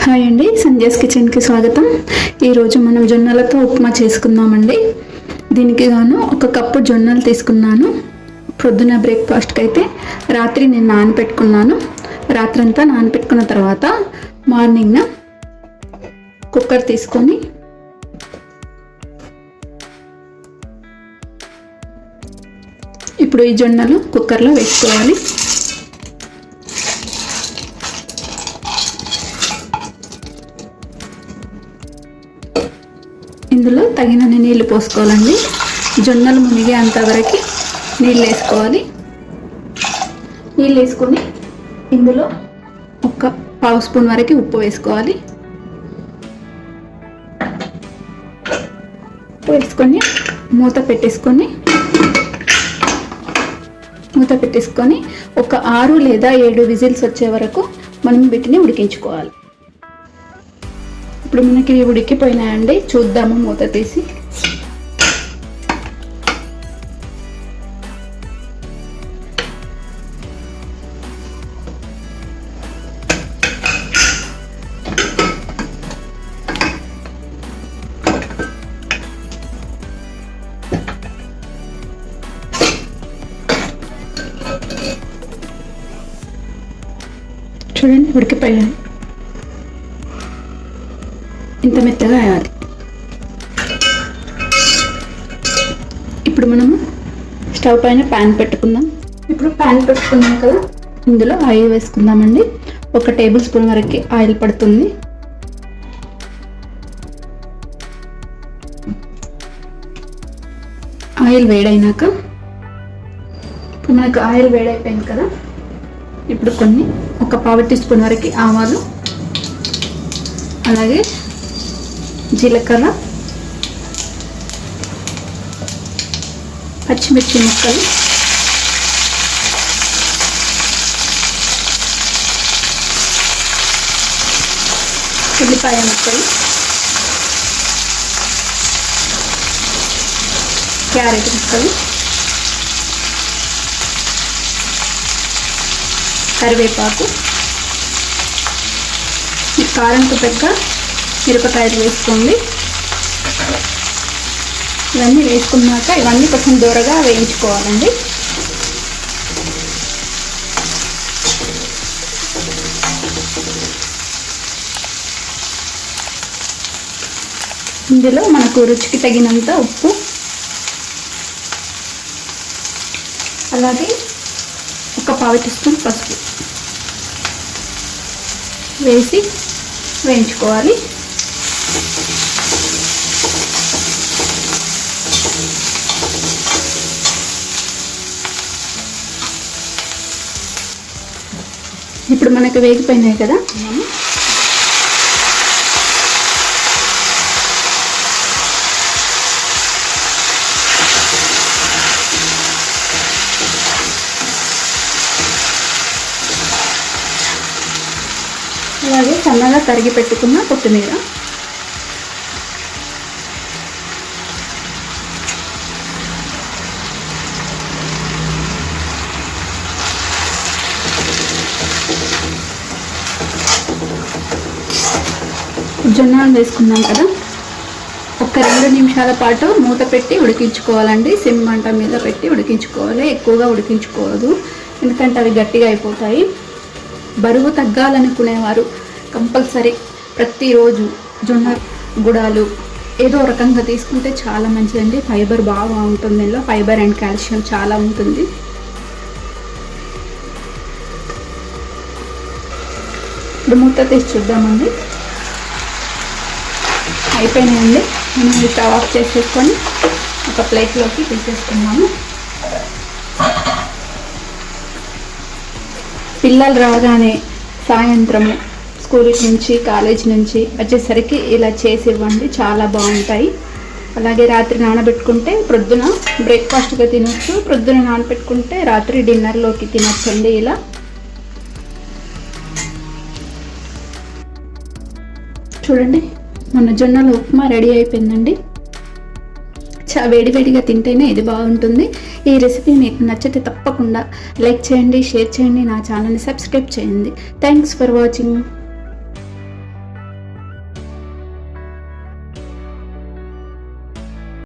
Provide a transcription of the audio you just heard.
Hi అండి, సంజయ్స్ కిచెన్కి స్వాగతం. ఈరోజు మనం జొన్నలతో ఉప్మా చేసుకుందామండి. దీనికి గాను 1 కప్పు జొన్నలు తీసుకున్నాను. పొద్దున బ్రేక్ఫాస్ట్కి అయితే రాత్రి నేను నానబెట్టుకున్నాను. రాత్రంతా నానబెట్టుకున్న తర్వాత మార్నింగ్న కుక్కర్ తీసుకొని ఇప్పుడు ఈ జొన్నలు కుక్కర్లో వేసుకోవాలి. ఇందులో తగినన్ని నీళ్లు పోసుకోవాలండి. జొన్నలు మునిగేంత వరకు నీళ్ళు వేసుకోవాలి. నీళ్ళు వేసుకొని ఇందులో 1/2 స్పూన్ వరకు ఉప్పు వేసుకోవాలి. ఉప్పు వేసుకొని మూత పెట్టేసుకొని ఒక 6 లేదా 7 విజిల్స్ వచ్చే వరకు మనం వీటిని ఉడికించుకోవాలి. ఇప్పుడు మనకి ఉడికిపోయినాయండి, చూద్దాము మూత తీసి. చూడండి, ఉడికిపోయాయి. ఇంత మెత్తగా వేయాలి. ఇప్పుడు మనము స్టవ్ పైన ప్యాన్ పెట్టుకుందాం. ఇప్పుడు ప్యాన్ పెట్టుకున్నాం కదా, ఇందులో ఆయిల్ వేసుకుందామండి. 1 టేబుల్ స్పూన్ వరకు ఆయిల్ పడుతుంది. ఆయిల్ వేడైనాక ఇప్పుడు మనకు ఆయిల్ వేడైపోయింది కదా, ఇప్పుడు 1 టీ స్పూన్ వరకు ఆవాలు, అలాగే జీలకర్ర, పచ్చిమిర్చి ముక్కలు, ఉల్లిపాయ ముక్కలు, క్యారెట్ ముక్కలు, కరివేపాకు, ఈ కారంకు తగ్గ మిరపకాయలు వేసుకోండి. ఇవన్నీ వేసుకున్నాక ఇవన్నీ కొంచెం దూరగా వేయించుకోవాలండి. ఇందులో మనకు రుచికి తగినంత ఉప్పు, అలాగే 1/4 టీ స్పూన్ పసుపు వేసి వేయించుకోవాలి. ఇప్పుడు మనకు వేగిపోయినాయి కదా, అలాగే సన్నగా తరిగి పెట్టుకున్న కొత్తిమీర, జొన్నలు వేసుకున్నాం కదా, 1-2 నిమిషాల పాటు మూత పెట్టి ఉడికించుకోవాలండి. సిమ్ మంట మీద పెట్టి ఉడికించుకోవాలి. ఎక్కువగా ఉడికించుకోవద్దు, ఎందుకంటే అవి గట్టిగా అయిపోతాయి. బరువు తగ్గాలనుకునేవారు కంపల్సరీ ప్రతిరోజు జొన్న గుడాలు ఏదో రకంగా తీసుకుంటే చాలా మంచిదండి. ఫైబర్ బాగా ఉంటుంది, ఇందులో ఫైబర్ అండ్ కాల్షియం చాలా ఉంటుంది. ఇప్పుడు మూత తీసి చూద్దామండి. అయిపోయినాయండి. మనం స్టవ్ ఆఫ్ చేసేసుకొని ఒక ప్లేట్లోకి తీసేసుకున్నాము. పిల్లలు రాగానే సాయంత్రము స్కూల్ నుంచి కాలేజ్ నుంచి వచ్చేసరికి ఇలా చేసి ఇవ్వండి, చాలా బాగుంటాయి. అలాగే రాత్రి నానబెట్టుకుంటే ప్రొద్దున బ్రేక్ఫాస్ట్గా తినొచ్చు, ప్రొద్దున నానబెట్టుకుంటే రాత్రి డిన్నర్లోకి తినొచ్చండి. ఇలా చూడండి, మన జొన్నల ఉప్మా రెడీ అయిపోయిందండి. వేడివేడిగా తింటేనే ఇది బాగుంటుంది. ఈ రెసిపీ మీకు నచ్చితే తప్పకుండా లైక్ చేయండి, షేర్ చేయండి, నా ఛానల్ని సబ్స్క్రైబ్ చేయండి. Thanks for watching.